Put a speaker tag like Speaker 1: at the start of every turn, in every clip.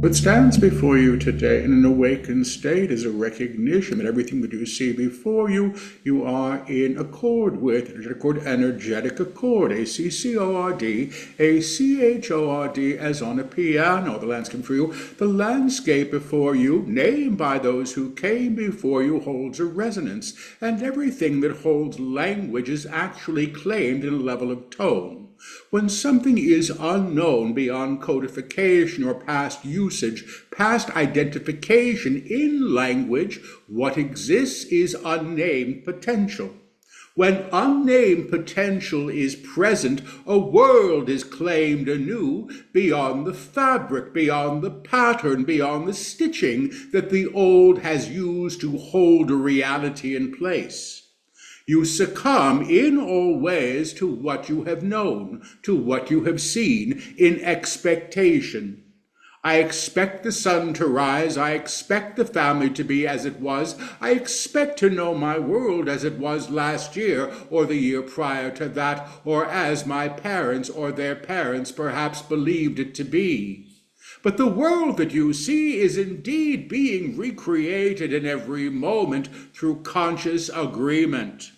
Speaker 1: What stands before you today in an awakened state is a recognition that everything that you see before you, you are in accord with. Energetic accord, A-C-C-O-R-D, A-C-H-O-R-D, as on a piano. The landscape for you. The landscape before you, named by those who came before you, holds a resonance, and everything that holds language is actually claimed in a level of tone. When something is unknown beyond codification or past usage, past identification in language, what exists is unnamed potential. When unnamed potential is present, a world is claimed anew beyond the fabric, beyond the pattern, beyond the stitching that the old has used to hold a reality in place. You succumb in all ways to what you have known, to what you have seen, in expectation. I expect the sun to rise. I expect the family to be as it was. I expect to know my world as it was last year or the year prior to that, or as my parents or their parents perhaps believed it to be. But the world that you see is indeed being recreated in every moment through conscious agreement.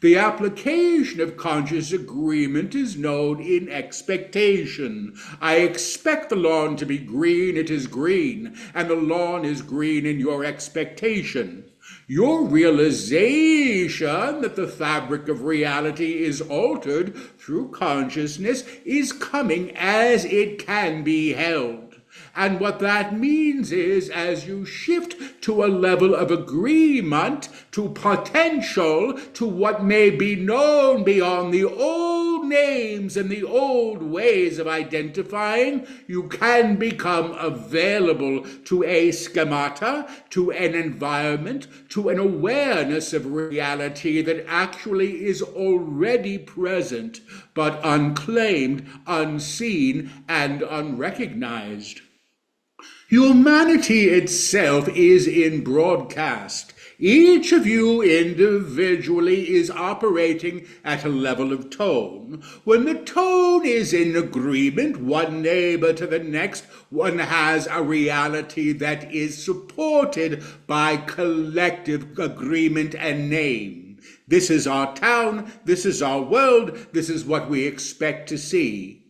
Speaker 1: The application of conscious agreement is known in expectation. I expect the lawn to be green, it is green, and the lawn is green in your expectation. Your realization that the fabric of reality is altered through consciousness is coming as it can be held. And what that means is, as you shift to a level of agreement, to potential, to what may be known beyond the old names and the old ways of identifying, you can become available to a schemata, to an environment, to an awareness of reality that actually is already present, but unclaimed, unseen, and unrecognized. Humanity itself is in broadcast. Each of you individually is operating at a level of tone. When the tone is in agreement, one neighbor to the next, one has a reality that is supported by collective agreement and name. This is our town, this is our world, this is what we expect to see.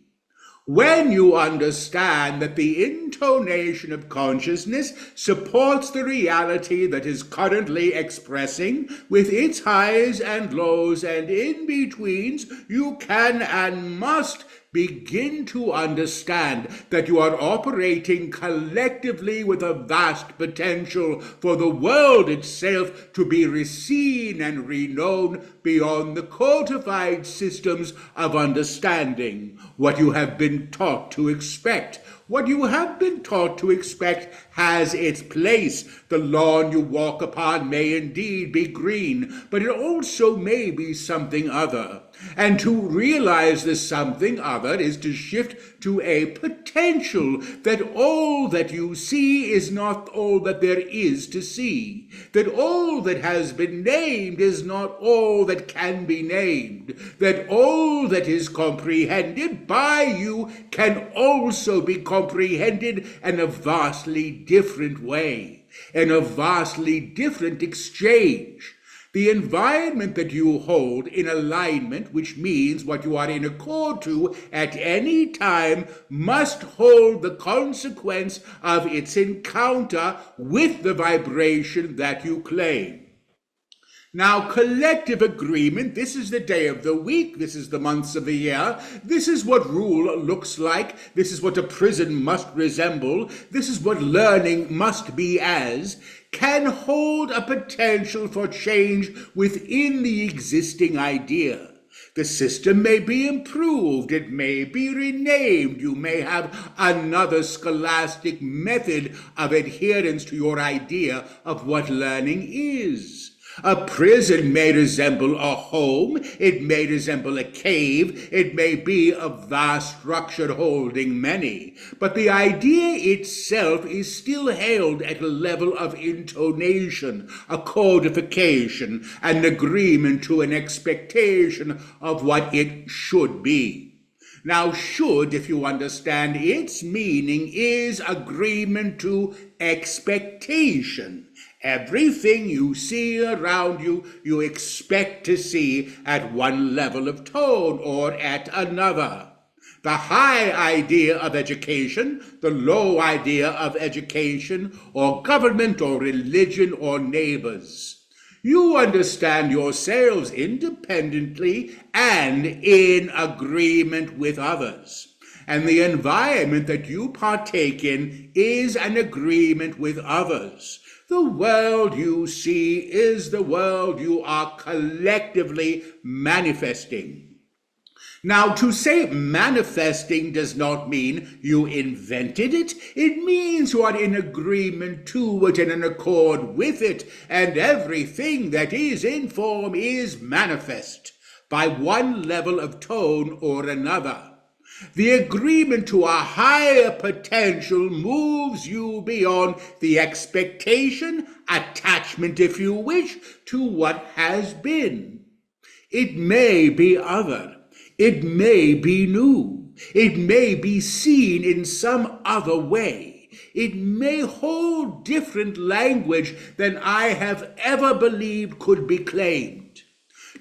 Speaker 1: When you understand that the intonation of consciousness supports the reality that is currently expressing, with its highs and lows and in-betweens, you can and must begin to understand that you are operating collectively with a vast potential for the world itself to be reseen and reknown beyond the codified systems of understanding. What you have been taught to expect. What you have been taught to expect has its place. The lawn you walk upon may indeed be green, but it also may be something other. And to realize this something other is to shift to a potential that all that you see is not all that there is to see, that all that has been named is not all that can be named, that all that is comprehended by you can also be comprehended in a vastly different way, in a vastly different exchange. The environment that you hold in alignment, which means what you are in accord to at any time, must hold the consequence of its encounter with the vibration that you claim. Now, collective agreement, this is the day of the week, this is the months of the year, this is what rule looks like, this is what a prison must resemble, this is what learning must be as, can hold a potential for change within the existing idea. The system may be improved, it may be renamed, you may have another scholastic method of adherence to your idea of what learning is. A prison may resemble a home, it may resemble a cave, it may be a vast structure holding many, but the idea itself is still held at a level of intonation, a codification, an agreement to an expectation of what it should be. Now, should, if you understand its meaning, is agreement to expectation. Everything you see around you, you expect to see at one level of tone or at another. The high idea of education, the low idea of education, or government or religion or neighbors. You understand yourselves independently and in agreement with others. And the environment that you partake in is an agreement with others. The world you see is the world you are collectively manifesting. Now, to say manifesting does not mean you invented it. It means you are in agreement to it and in accord with it, and everything that is in form is manifest by one level of tone or another. The agreement to a higher potential moves you beyond the expectation, attachment, if you wish, to what has been. It may be other. It may be new. It may be seen in some other way. It may hold different language than I have ever believed could be claimed.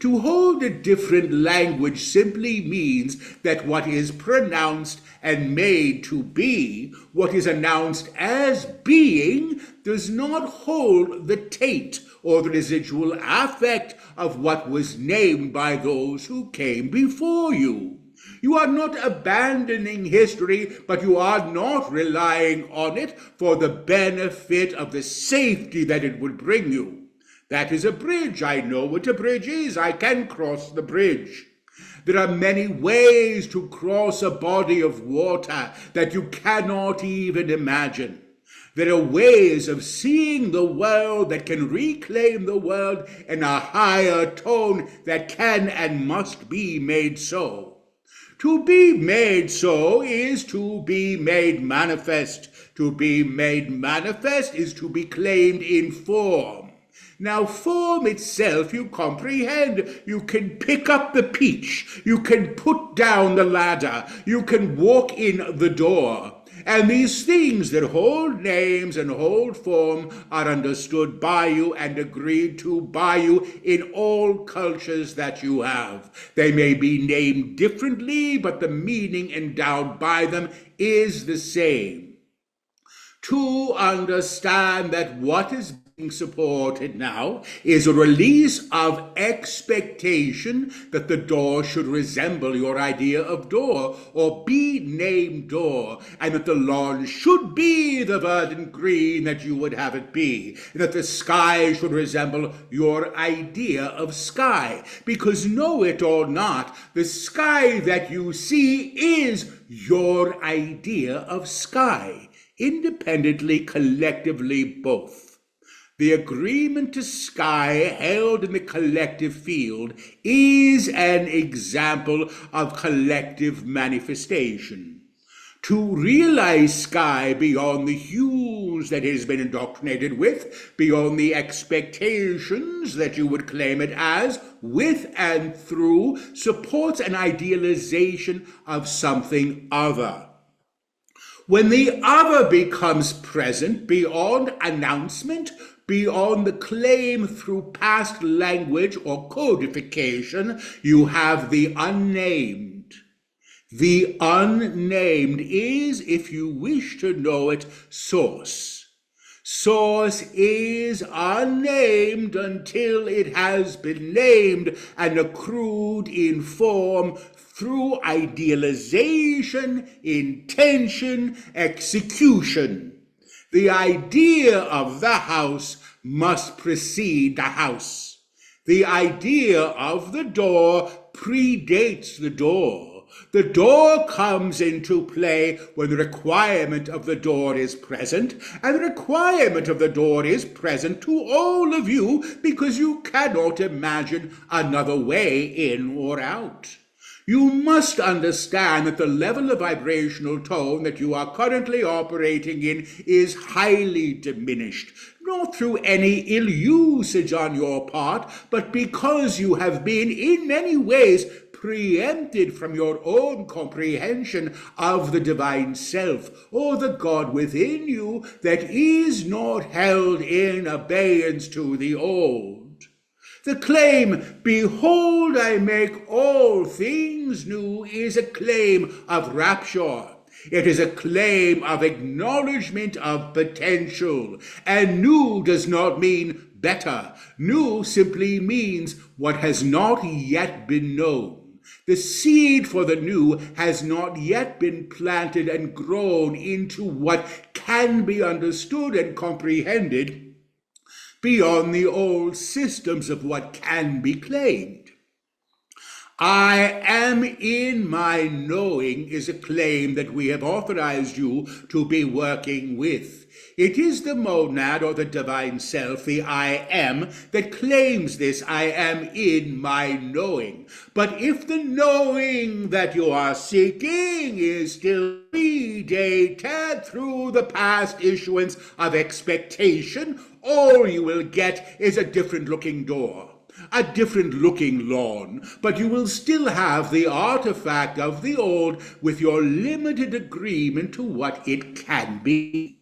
Speaker 1: To hold a different language simply means that what is pronounced and made to be, what is announced as being, does not hold the taint or the residual affect of what was named by those who came before you. You are not abandoning history, but you are not relying on it for the benefit of the safety that it would bring you. That is a bridge. I know what a bridge is. I can cross the bridge. There are many ways to cross a body of water that you cannot even imagine. There are ways of seeing the world that can reclaim the world in a higher tone that can and must be made so. To be made so is to be made manifest. To be made manifest is to be claimed in form. Now, form itself you comprehend. You can pick up the peach. You can put down the ladder. You can walk in the door. And these things that hold names and hold form are understood by you and agreed to by you in all cultures that you have. They may be named differently, but the meaning endowed by them is the same. To understand that what is being supported now is a release of expectation that the door should resemble your idea of door or be named door, and that the lawn should be the verdant green that you would have it be, and that the sky should resemble your idea of sky. Because know it or not, the sky that you see is your idea of sky, independently, collectively, both. The agreement to sky held in the collective field is an example of collective manifestation. To realize sky beyond the hues that it has been indoctrinated with, beyond the expectations that you would claim it as, with and through, supports an idealization of something other. When the other becomes present beyond announcement, beyond the claim through past language or codification, you have the unnamed. The unnamed is, if you wish to know it, source. Source is unnamed until it has been named and accrued in form through idealization, intention, execution. The idea of the house must precede the house. The idea of the door predates the door. The door comes into play when the requirement of the door is present, and the requirement of the door is present to all of you because you cannot imagine another way in or out. You must understand that the level of vibrational tone that you are currently operating in is highly diminished, not through any ill usage on your part, but because you have been in many ways preempted from your own comprehension of the divine self, or the God within you that is not held in abeyance to the old. The claim, "Behold, I make all things new," is a claim of rapture. It is a claim of acknowledgement of potential. And new does not mean better. New simply means what has not yet been known. The seed for the new has not yet been planted and grown into what can be understood and comprehended beyond the old systems of what can be claimed. "I am in my knowing" is a claim that we have authorized you to be working with. It is the monad or the divine self, the I am, that claims this "I am in my knowing." But if the knowing that you are seeking is still predated through the past issuance of expectation, all you will get is a different looking door, a different looking lawn, but you will still have the artifact of the old with your limited agreement to what it can be.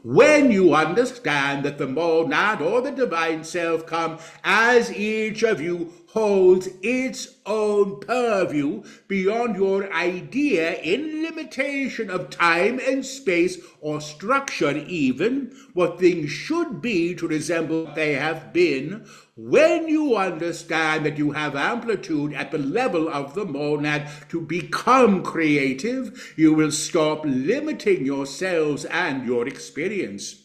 Speaker 1: When you understand that the monad or the divine self come as each of you holds its own purview beyond your idea in limitation of time and space or structure, even what things should be to resemble what they have been, when you understand that you have amplitude at the level of the monad to become creative, you will stop limiting yourselves and your experience.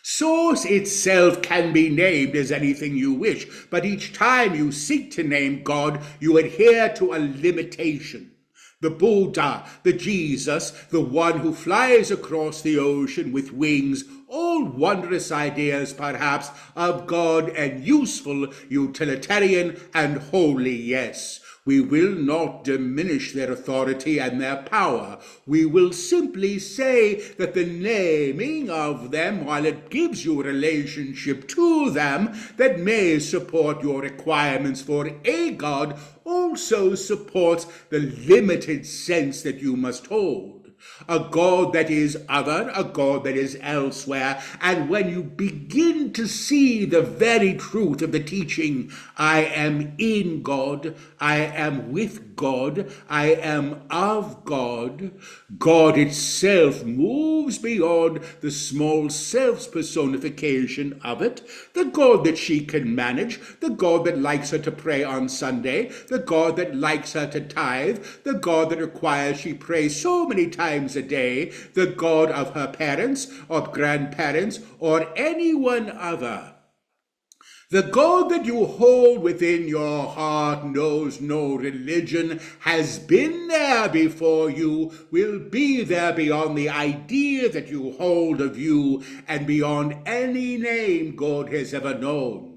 Speaker 1: Source itself can be named as anything you wish, but each time you seek to name God, you adhere to a limitation. The Buddha, the Jesus, the one who flies across the ocean with wings, all wondrous ideas, perhaps, of God and useful, utilitarian, and holy, yes. We will not diminish their authority and their power. We will simply say that the naming of them, while it gives you a relationship to them that may support your requirements for a God, also supports the limited sense that you must hold. A God that is other, a God that is elsewhere. And when you begin to see the very truth of the teaching, "I am in God, I am with God, I am of God," God itself moves beyond the small self's personification of it, the God that she can manage, the God that likes her to pray on Sunday, the God that likes her to tithe, the God that requires she pray so many times a day, the God of her parents or grandparents or anyone other. The God that you hold within your heart knows no religion, has been there before you, will be there beyond the idea that you hold of you, and beyond any name God has ever known.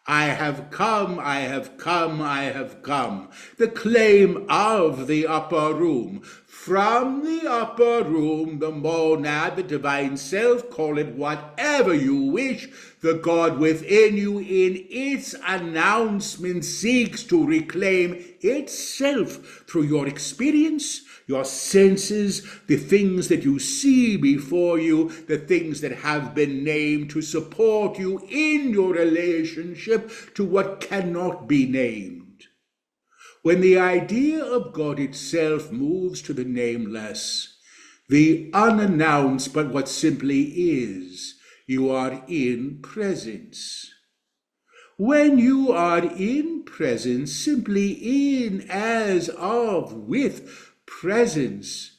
Speaker 1: I have come, I have come, I have come. The claim of the upper room. From the upper room, the monad, the divine self, call it whatever you wish, the God within you in its announcement seeks to reclaim itself through your experience, your senses, the things that you see before you, the things that have been named to support you in your relationship to what cannot be named. When the idea of God itself moves to the nameless, the unannounced but what simply is, you are in presence. When you are in presence, simply in, as of, with presence,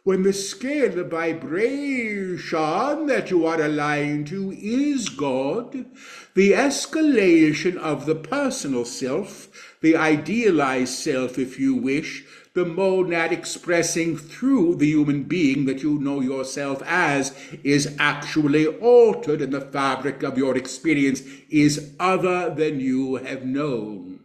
Speaker 1: when the scale, the vibration that you are aligned to is God, the escalation of the personal self, the idealized self, if you wish, the monad expressing through the human being that you know yourself as, is actually altered, and the fabric of your experience is other than you have known.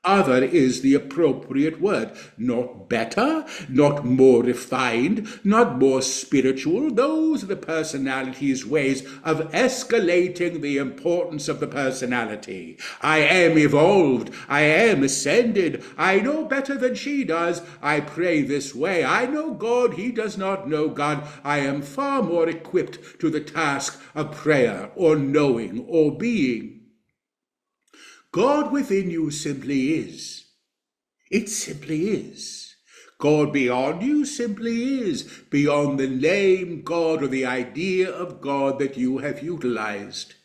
Speaker 1: Other is the appropriate word. Not better, not more refined, not more spiritual. Those are the personality's ways of escalating the importance of the personality. I am evolved. I am ascended. I know better than she does. I pray this way. I know God. He does not know God. I am far more equipped to the task of prayer or knowing or being. God within you simply is. It simply is. God beyond you simply is, beyond the name God or the idea of God that you have utilized.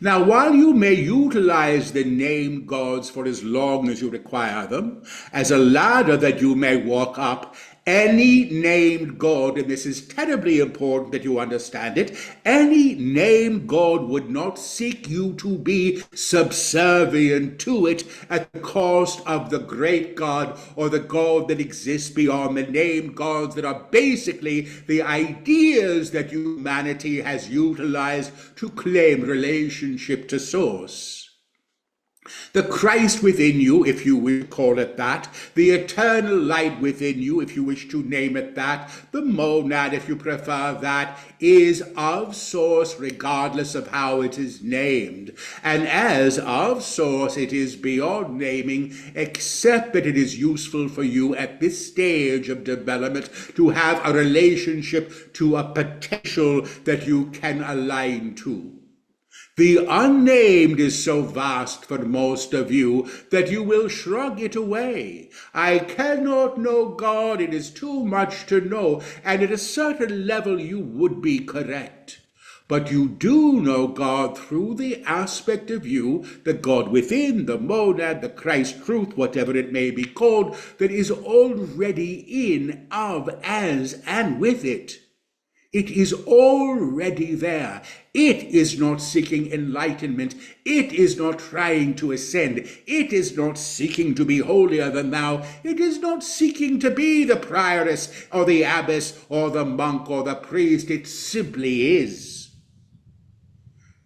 Speaker 1: Now, while you may utilize the name gods for as long as you require them, as a ladder that you may walk up, any named God, and this is terribly important that you understand it, any named God would not seek you to be subservient to it at the cost of the great God or the God that exists beyond the named gods that are basically the ideas that humanity has utilized to claim relationship to Source. The Christ within you, if you wish to call it that, the eternal light within you, if you wish to name it that, the monad, if you prefer that, is of Source regardless of how it is named. And as of Source, it is beyond naming, except that it is useful for you at this stage of development to have a relationship to a potential that you can align to. The unnamed is so vast for most of you that you will shrug it away. I cannot know God, it is too much to know, and at a certain level you would be correct. But you do know God through the aspect of you, the God within, the monad, the Christ truth, whatever it may be called, that is already in, of, as, and with it. It is already there. It is not seeking enlightenment. It is not trying to ascend. It is not seeking to be holier than thou. It is not seeking to be the prioress or the abbess or the monk or the priest. It simply is.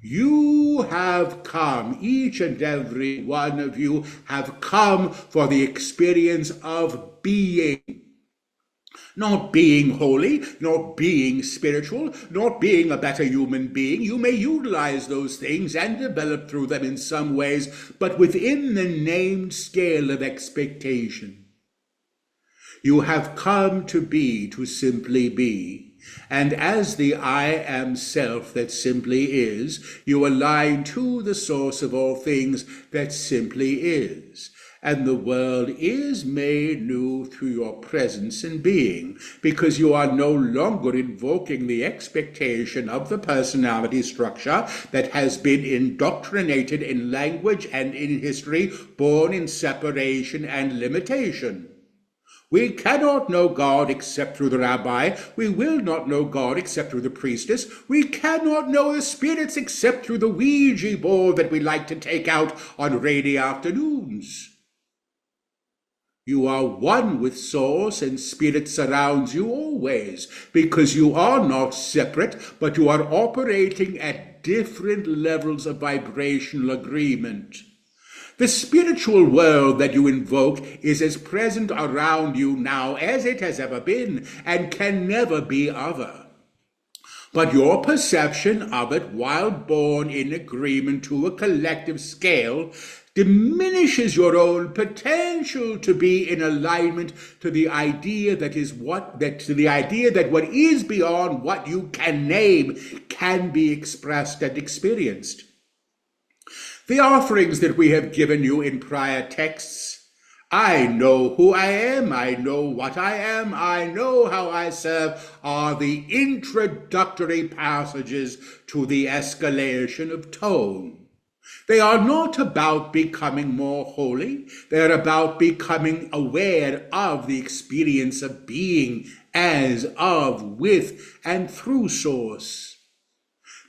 Speaker 1: You have come, each and every one of you have come for the experience of being. Not being holy, not being spiritual, not being a better human being. You may utilize those things and develop through them in some ways, but within the named scale of expectation. You have come to be, to simply be. And as the I am self that simply is, you align to the source of all things that simply is. And the world is made new through your presence and being, because you are no longer invoking the expectation of the personality structure that has been indoctrinated in language and in history, born in separation and limitation. We cannot know God except through the rabbi. We will not know God except through the priestess. We cannot know the spirits except through the Ouija board that we like to take out on rainy afternoons. You are one with Source, and Spirit surrounds you always, because you are not separate, but you are operating at different levels of vibrational agreement. The spiritual world that you invoke is as present around you now as it has ever been, and can never be other. But your perception of it, while born in agreement to a collective scale, diminishes your own potential to be in alignment to the idea that what is beyond what you can name can be expressed and experienced. The offerings that we have given you in prior texts, I know who I am, I know what I am, I know how I serve, are the introductory passages to the escalation of tone. They are not about becoming more holy. They're about becoming aware of the experience of being as, of, with, and through Source.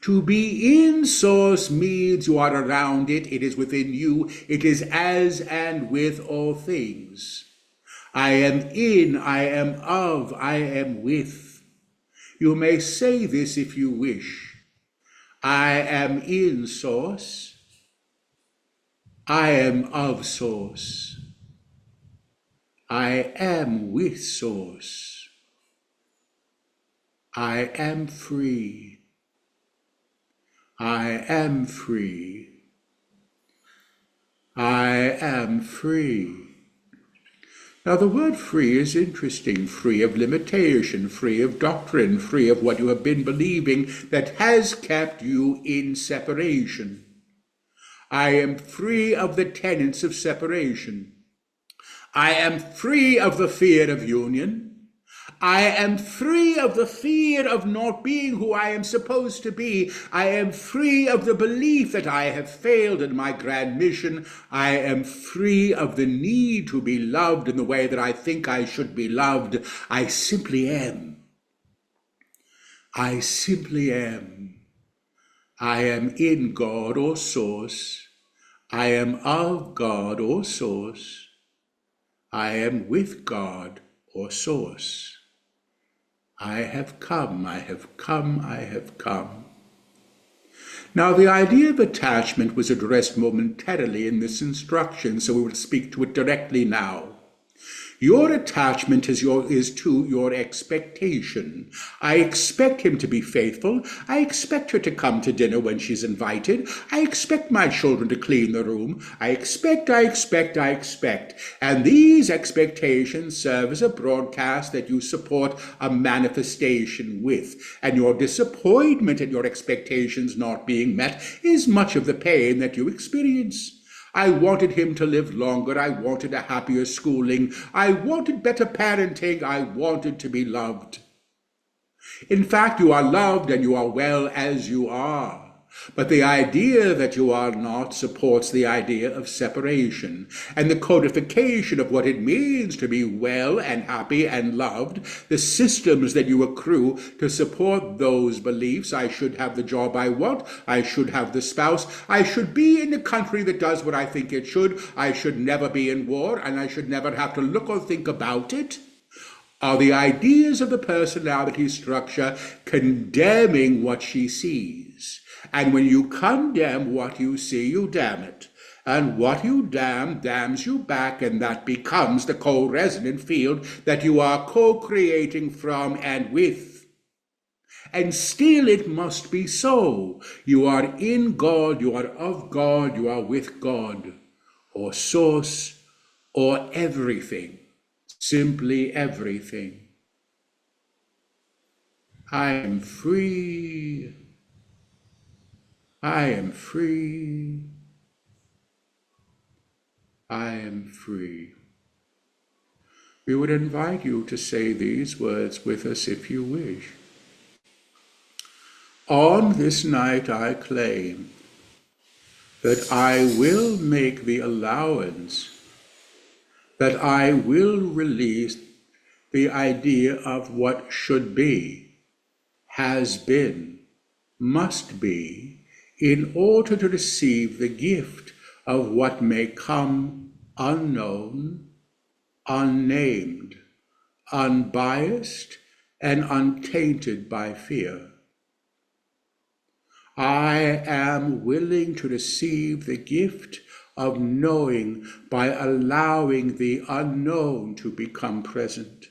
Speaker 1: To be in Source means you are around it, it is within you, it is as and with all things. I am in, I am of, I am with. You may say this if you wish. I am in Source. I am of Source. I am with Source. I am free. I am free. I am free. Now, the word free is interesting, free of limitation, free of doctrine, free of what you have been believing that has kept you in separation. I am free of the tenets of separation. I am free of the fear of union. I am free of the fear of not being who I am supposed to be. I am free of the belief that I have failed in my grand mission. I am free of the need to be loved in the way that I think I should be loved. I simply am. I simply am. I am in God or Source. I am of God or Source. I am with God or Source. I have come, I have come, I have come. Now, the idea of attachment was addressed momentarily in this instruction, so we will speak to it directly now. Your attachment is to your expectation. I expect him to be faithful. I expect her to come to dinner when she's invited. I expect my children to clean the room. I expect. And these expectations serve as a broadcast that you support a manifestation with. And your disappointment at your expectations not being met is much of the pain that you experience. I wanted him to live longer. I wanted a happier schooling. I wanted better parenting. I wanted to be loved. In fact, you are loved and you are well as you are. But the idea that you are not supports the idea of separation and the codification of what it means to be well and happy and loved, the systems that you accrue to support those beliefs. I should have the job I want. I should have the spouse. I should be in a country that does what I think it should. I should never be in war, and I should never have to look or think about it. Are the ideas of the personality structure condemning what she sees? And when you condemn what you see, you damn it. And what you damn damns you back, and that becomes the co-resonant field that you are co-creating from and with. And still it must be so. You are in God, you are of God, you are with God, or Source, or everything. Simply everything. I am free. I am free. I am free. We would invite you to say these words with us if you wish. On this night I claim that I will make the allowance, that I will release the idea of what should be, has been, must be, in order to receive the gift of what may come unknown, unnamed, unbiased, and untainted by fear. I am willing to receive the gift of knowing by allowing the unknown to become present.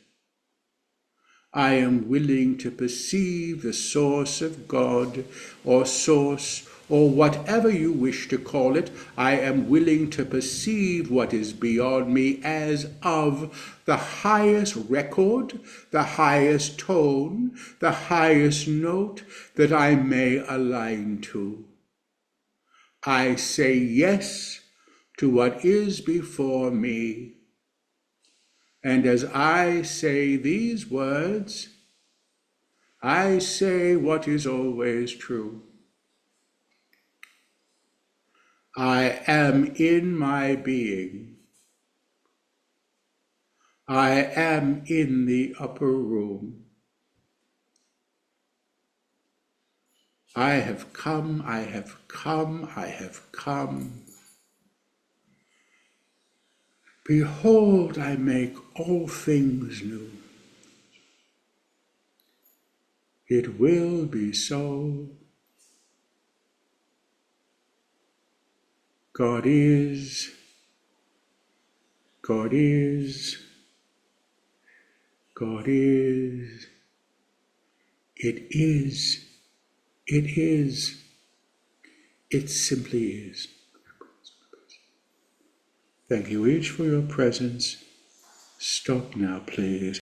Speaker 1: I am willing to perceive the source of God, or source, or whatever you wish to call it. I am willing to perceive what is beyond me as of the highest record, the highest tone, the highest note that I may align to. I say yes to what is before me. And as I say these words, I say what is always true. I am in my being. I am in the upper room. I have come, I have come, I have come. Behold, I make all things new. It will be so. God is, God is, God is. It is. It is. It simply is. Thank you each for your presence. Stop now, please.